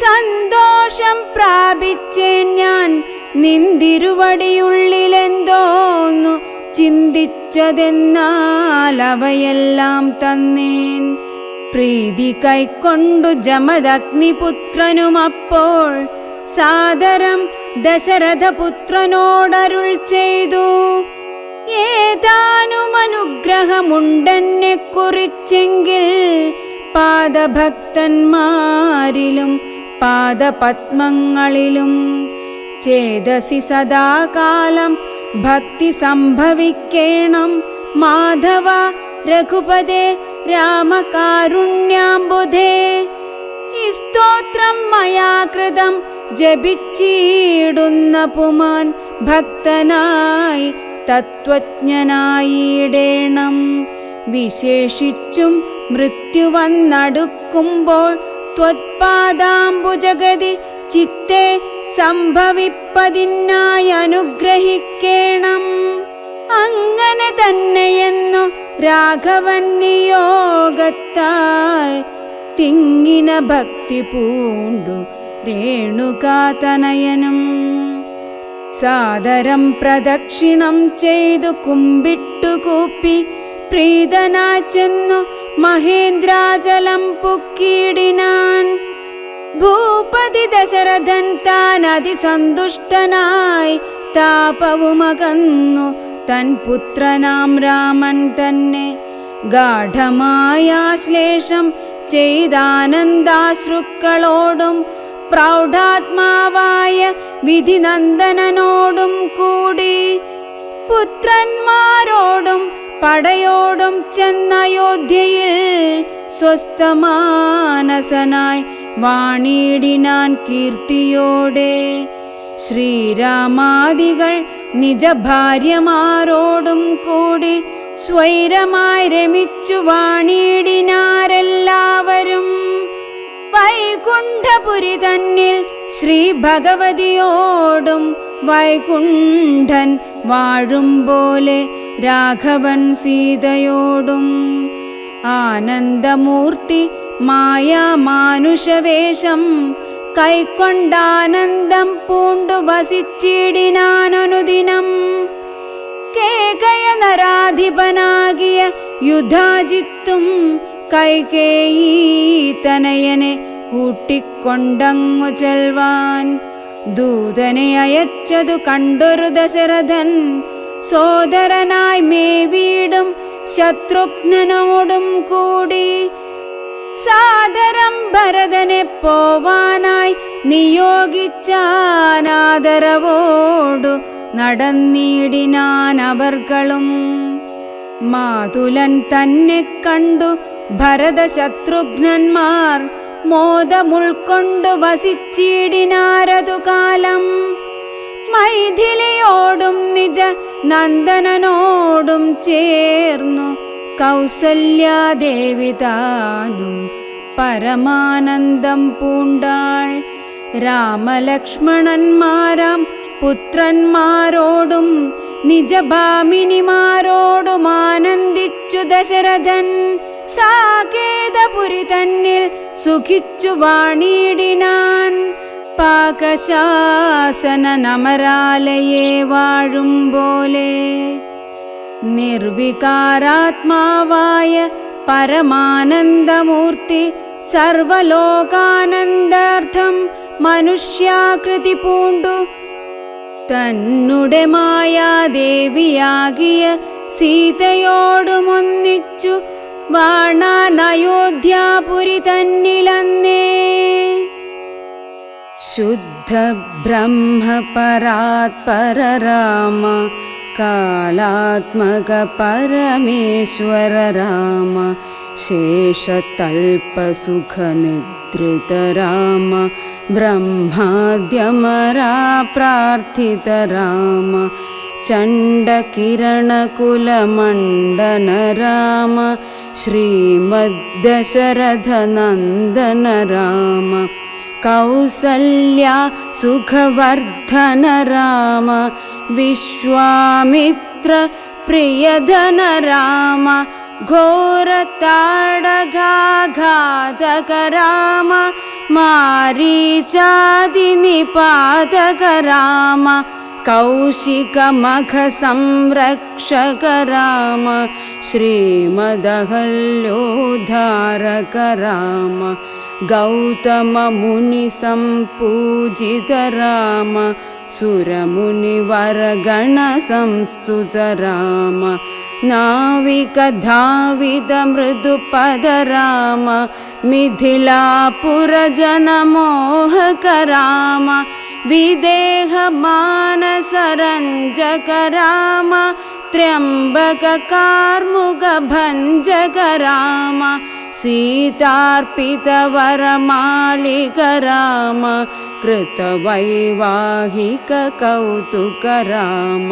Speaker 1: സന്തോഷം പ്രാപിച്ചേൻ ഞാൻ നിന്തിരുവടിയുള്ളിലെന്തോന്നു ചിന്തിച്ചതെന്നാൽ അവയെല്ലാം തന്നേൻ. പ്രീതി കൈക്കൊണ്ടു ജമദഗ്നിപുത്രനുമപ്പോൾ സാദരം ദശരഥപുത്രനോടരുൾ ചെയ്തു. ഏതാനും അനുഗ്രഹമുണ്ടെന്നെ കുറിച്ചെങ്കിൽ പാദഭക്തന്മാരിലും പാദപത്മങ്ങളിലും ചേതസി സദാകാലം ഭക്തി സംഭവിക്കേണം. മാധവ രഘുപദേ രാമകാരുണ്യാംബുധേ. ഈ സ്തോത്രം മയാ കൃതം ജപിച്ചിടുന്ന പുമാൻ ഭക്തനായി തത്വജ്ഞനായിടേണം. വിശേഷിച്ചും മൃത്യു വന്നടുക്കുമ്പോൾ ത്വത്പാദാംബുജഗതി ചിത്തെ സംഭവിപ്പതിനായി അനുഗ്രഹിക്കേണം. അങ്ങനെ തന്നെയെന്നു രാഘവൻ നിയോഗത്താൽ തിങ്ങിന ഭക്തി പൂണ്ടു രേണുകാതനയനും. സാദരം പ്രദക്ഷിണം ചെയ്തു കുമ്പിട്ടുകൂപ്പി പ്രീതനായി ചെന്നു മഹേന്ദ്രാചലം പുക്കിയിടിനാൻ. ഭൂപതി ദശരഥൻ താൻ അതിസന്തുഷ്ടനായി താപവുമകന്നു തൻ പുത്രനാം രാമൻ തന്നെ ഗാഠമായാശ്ലേഷം ചെയ്താനന്ദാശ്രുക്കളോടും പ്രൗഢാത്മാവായ വിധിനന്ദനനോടും കൂടി പുത്രന്മാരോടും പടയോടും ചെന്നയോധ്യയിൽ സ്വസ്ഥമാനസനായി വാണിടിനാൻ കീർത്തിയോടെ. ശ്രീരാമാദികൾ നിജഭാര്യമാരോടും കൂടി സ്വൈരമായി രമിച്ചു വാണിടിനാരെല്ലാവരും. വൈകുണ്ഠപുരി തന്നിൽ ശ്രീ ഭഗവതിയോടും വൈകുണ്ഠൻ വാഴും പോലെ രാഘവൻ സീതയോടും. ആനന്ദമൂർത്തി മായാമാനുഷവേഷം കൈക്കൊണ്ടാനന്ദം പൂണ്ടു വസിച്ചിടിനാനനുദിനം. കേകയ നരാധിപനാകിയ യുധാജിത്തും കൈകേയീ തനയനെ കൂട്ടിക്കൊണ്ടങ്ങു ചെൽവാൻ ദൂതനെ അയച്ചതു കണ്ടൊരു ദശരഥൻ സോദരനായി മേവീടും ശത്രുഘ്നനോടും കൂടി സാദരം ഭരതനെ പോവാനായി നിയോഗിച്ചാനാദരവോടു നടന്നിടിനാൻ അവർകളും. മാതുലൻ തന്നെ കണ്ടു ഭരത ശത്രുഘ്നന്മാർ മോദമുൾക്കൊണ്ടു വസിച്ചിടിനാരതു കാലം. മൈഥിലിയോടും നിജ നന്ദനനോടും ചേർന്നു കൗസല്യാദേവി താനും പരമാനന്ദം പൂണ്ടാൾ. രാമലക്ഷ്മണന്മാരാം പുത്രന്മാരോടും നിജഭാമിനിമാരോടും ആനന്ദിച്ചു ദശരഥൻ. സാകേതപുരി തന്നിൽ സുഖിച്ചു വാണിടിനാൻ. പാകശാസന നമരാലയെ വാഴും പോലെ നിർവികാരാത്മാവായ പരമാനന്ദമൂർത്തി സർവലോകാനന്ദാർത്ഥം മനുഷ്യാകൃതി പൂണ്ടു തന്നുടെ മായാദേവിയാകിയ സീതയോടുമൊന്നിച്ചു വാണാൻ അയോധ്യാപുരി തന്നിലന്നേ. ശുദ്ധ ബ്രഹ്മ പരാത്പര രാമ കാലാത്മക പരമേശ്വര രാമ ശേഷതൽപസുഖ നിദ്രിത രാമ ബ്രഹ്മാദ്യമരാ പ്രാർത്ഥിത രാമ ചണ്ഡകിരണകുലമണ്ഡന രാമ ശ്രീമദ്ദശരഥനന്ദന രാമ കൗസല്യ സുഖവർദ്ധന രാമ വിശ്വാമിത്ര പ്രിയധന രാമ ഘോരതാടകാഘാതക രാമ മാരീചാദിനിപാതക രാമ കൗശികമഖ സംരക്ഷക രാമ ശ്രീമദഹല്യോദ്ധാരക രാമ ഗൗതമ മുനി സംപൂജിത രാമ സുരമുനിവരഗണ സംസ്തുത രാമ നാവികധാവിത മൃദുപദ രാമ മിഥിലാപുരജനമോഹക രാമ വിദേഹ മാനസരഞ്ജക രാമ ത്രയംബക കാർമുക ഭഞ്ജക രാമ सीतार्पितवरमालिक राम कृतवैवाहिककौतुक राम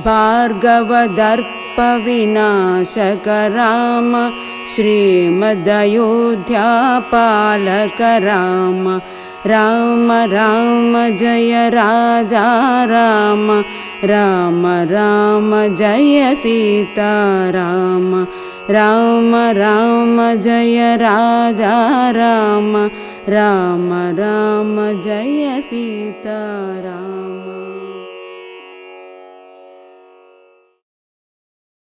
Speaker 1: भार्गवदर्पविनाशक राम श्रीमदयोध्यापालक राम राम राम जय राजा राम राम राम जय सीता राम राम राम जय राजा राम राम राम जय सीता राम।